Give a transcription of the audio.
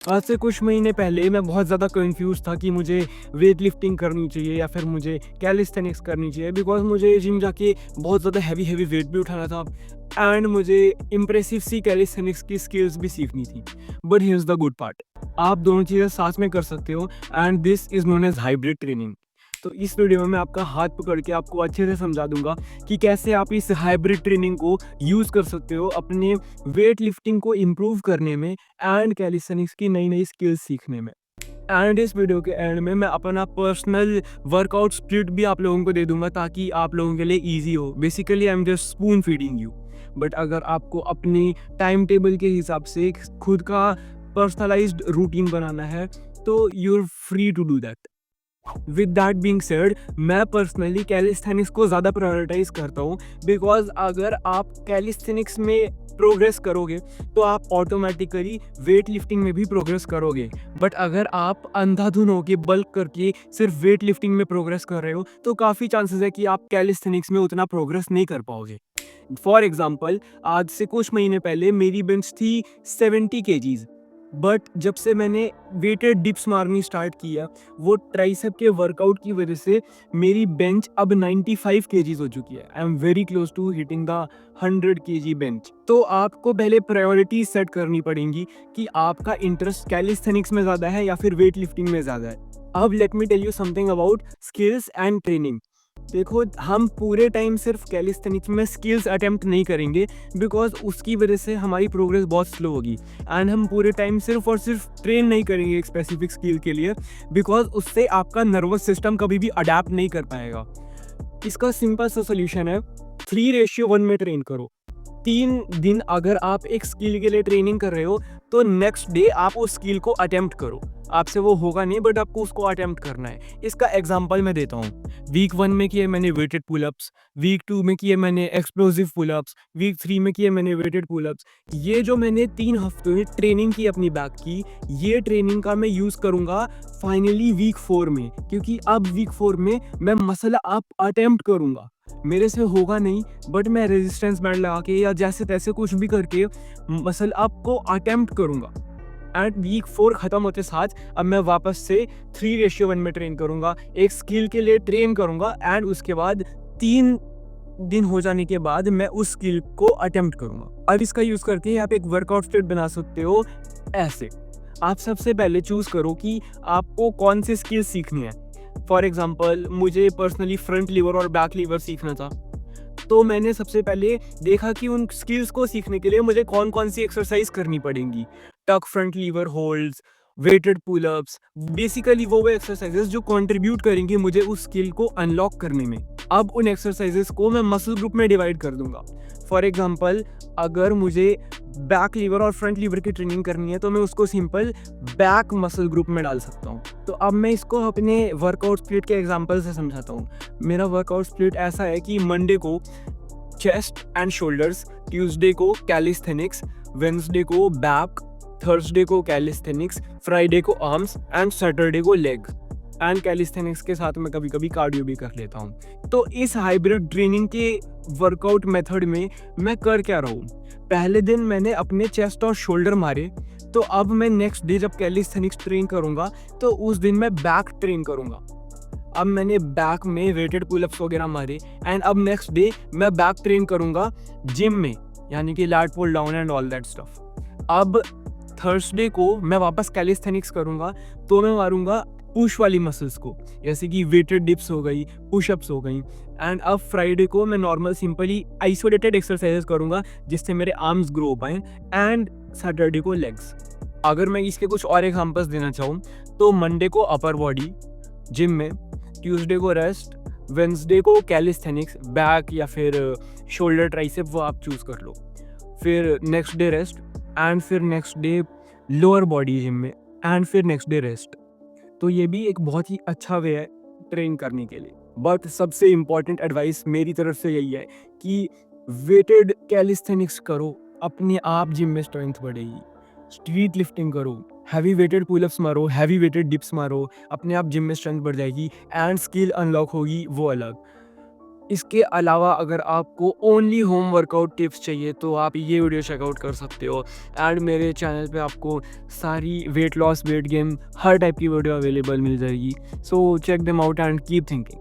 आज से कुछ महीने पहले मैं बहुत ज़्यादा कंफ्यूज था कि मुझे वेट लिफ्टिंग करनी चाहिए या फिर मुझे कैलिस्थेनिक्स करनी चाहिए, बिकॉज मुझे जिम जाके बहुत ज़्यादा हैवी हैवी वेट भी उठाना था एंड मुझे इम्प्रेसिव सी कैलिस्थेनिक्स की स्किल्स भी सीखनी थी। But here's the good part, आप दोनों चीज़ें साथ में कर सकते हो and this is known as hybrid training. तो इस वीडियो में मैं आपका हाथ पकड़ के आपको अच्छे से समझा दूंगा कि कैसे आप इस हाइब्रिड ट्रेनिंग को यूज़ कर सकते हो अपने वेट लिफ्टिंग को इम्प्रूव करने में एंड कैलिस्थेनिक्स की नई नई स्किल्स सीखने में। एंड इस वीडियो के एंड में मैं अपना पर्सनल वर्कआउट स्प्लिट भी आप लोगों को दे दूंगा ताकि आप लोगों के लिए ईजी हो। Basically I am just spoon feeding you, but अगर आपको अपनी टाइम टेबल के हिसाब से खुद का पर्सनलाइज्ड रूटीन बनाना है तो you are free to do that. With that being said, मैं पर्सनली कैलिस्थेनिक्स को ज़्यादा प्रायोरिटाइज करता हूँ, बिकॉज अगर आप कैलिस्थेनिक्स में प्रोग्रेस करोगे तो आप ऑटोमेटिकली वेट लिफ्टिंग में भी प्रोग्रेस करोगे। बट अगर आप अंधाधुन होके बल्क करके सिर्फ वेट लिफ्टिंग में प्रोग्रेस कर रहे हो तो काफ़ी चांसेस है कि आप कैलिस्थेनिक्स में उतना प्रोग्रेस नहीं कर पाओगे। फॉर एग्जाम्पल, आज से कुछ महीने पहले मेरी बेंच थी 70 kgs, बट जब से मैंने वेटेड डिप्स मारनी स्टार्ट किया, वो ट्राइसेप के वर्कआउट की वजह से मेरी बेंच अब 95 kgs हो चुकी है। I am very close to hitting the 100 kg bench. तो आपको पहले प्रायोरिटी सेट करनी पड़ेंगी कि आपका इंटरेस्ट कैलिस्थेनिक्स में ज़्यादा है या फिर वेट लिफ्टिंग में ज़्यादा है। अब let me tell you something about skills and training. देखो, हम पूरे टाइम सिर्फ कैलिस्थेनिक्स में स्किल्स अटेम्प्ट नहीं करेंगे, बिकॉज उसकी वजह से हमारी प्रोग्रेस बहुत स्लो होगी। एंड हम पूरे टाइम सिर्फ और सिर्फ ट्रेन नहीं करेंगे एक स्पेसिफिक स्किल के लिए, बिकॉज उससे आपका नर्वस सिस्टम कभी भी अडेप्ट नहीं कर पाएगा। इसका सिंपल सा सोल्यूशन है, 3:1 में ट्रेन करो। 3 दिन अगर आप एक स्किल के लिए ट्रेनिंग कर रहे हो तो नेक्स्ट डे आप उस स्किल को अटेम्प्ट करो। आपसे वो होगा नहीं, बट आपको उसको अटेम्प्ट करना है। इसका एग्जांपल मैं देता हूँ। वीक 1 में किए मैंने वेटेड पुलअप्स, वीक 2 में किए मैंने एक्सप्लोसिव पुलअप्स, वीक 3 में किए मैंने वेटेड पुलअप्स। ये जो मैंने 3 हफ्ते में ट्रेनिंग की अपनी बैक की, ये ट्रेनिंग का मैं यूज़ करूँगा फाइनली वीक 4 में, क्योंकि अब वीक 4 में मैं मसल अप अटेम्प्ट करूँगा। मेरे से होगा नहीं, बट मैं रेजिस्टेंस बैंड लगा के या जैसे तैसे कुछ भी करके मसल अप को अटेम्प्ट करूँगा। एंड वीक 4 खत्म होते साथ अब मैं वापस से 3:1 में ट्रेन करूँगा, एक स्किल के लिए ट्रेन करूँगा एंड उसके बाद 3 दिन हो जाने के बाद मैं उस स्किल को अटेम्प्ट करूँगा। अब इसका यूज़ करके आप एक वर्कआउट स्प्लिट बना सकते हो ऐसे। आप सबसे पहले चूज़ करो कि आपको कौन सी स्किल सीखनी है। फॉर एग्जाम्पल, मुझे पर्सनली फ्रंट लीवर और बैक लीवर सीखना था, तो मैंने सबसे पहले देखा कि उन स्किल्स को सीखने के लिए मुझे कौन कौन सी एक्सरसाइज करनी पड़ेंगी। Tuck front lever holds, weighted pullups, basically वो एक्सरसाइजेस जो कंट्रीब्यूट करेंगी मुझे उस स्किल को अनलॉक करने में। अब उन एक्सरसाइजेस को मैं मसल ग्रुप में डिवाइड कर दूंगा। फॉर एग्जांपल, अगर मुझे बैक लीवर और फ्रंट लीवर की ट्रेनिंग करनी है तो मैं उसको सिंपल बैक मसल ग्रुप में डाल सकता हूँ। तो अब मैं इसको अपने वर्कआउट स्प्लिट के एग्जांपल से समझाता हूँ। मेरा वर्कआउट स्प्लिट ऐसा है कि मंडे को चेस्ट एंड शोल्डर्स, ट्यूसडे को कैलिस्थेनिक्स, वेंसडे को बैक, थर्सडे को कैलिस्थेनिक्स, फ्राइडे को आर्म्स एंड सैटरडे को लेग। एंड कैलिस्थेनिक्स के साथ मैं कभी कभी कार्डियो भी कर लेता हूँ। तो इस हाइब्रिड ट्रेनिंग के वर्कआउट मेथड में मैं कर क्या रहा हूँ, पहले दिन मैंने अपने चेस्ट और शोल्डर मारे, तो अब मैं नेक्स्ट डे जब कैलिस्थेनिक्स ट्रेन करूँगा तो उस दिन मैं बैक ट्रेन करूँगा। अब मैंने बैक में वेटेड पुलअप्स वगैरह मारे एंड अब नेक्स्ट डे मैं बैक ट्रेन करूँगा जिम में, यानी कि lat pull down and all that stuff. अब थर्सडे को मैं वापस कैलिस्थेनिक्स करूँगा, तो मैं मारूँगा पुश वाली मसल्स को, जैसे कि वेटेड डिप्स हो गई, पुशअप्स हो गई। एंड अब फ्राइडे को मैं नॉर्मल सिंपली आइसोलेटेड एक्सरसाइजेस करूँगा जिससे मेरे आर्म्स ग्रो हो पाएँ। एंड सैटरडे को लेग्स। अगर मैं इसके कुछ और एग्जांपल्स देना चाहूँ तो मंडे को अपर बॉडी जिम में, ट्यूसडे को रेस्ट, वेंसडे को कैलिस्थेनिक्स बैक या फिर शोल्डर ट्राइसेप, वो आप चूज़ कर लो। फिर नेक्स्ट डे रेस्ट एंड फिर next day lower body gym में एंड फिर नेक्स्ट डे रेस्ट। तो ये भी एक बहुत ही अच्छा वे है ट्रेन करने के लिए। बट सबसे इम्पॉर्टेंट एडवाइस मेरी तरफ से यही है कि वेटेड कैलिस्थेनिक्स करो, अपने आप जिम में स्ट्रेंथ बढ़ेगी। स्ट्रीट लिफ्टिंग करो, हैवी वेटेड पुलअप्स मारो, हैवी वेटेड डिप्स मारो, अपने आप जिम में स्ट्रेंथ बढ़ जाएगी एंड स्किल अनलॉक होगी वो अलग। इसके अलावा अगर आपको ओनली होम वर्कआउट टिप्स चाहिए तो आप ये वीडियो चेकआउट कर सकते हो। एंड मेरे चैनल पे आपको सारी वेट लॉस, वेट गेन, हर टाइप की वीडियो अवेलेबल मिल जाएगी। So check them out and keep thinking.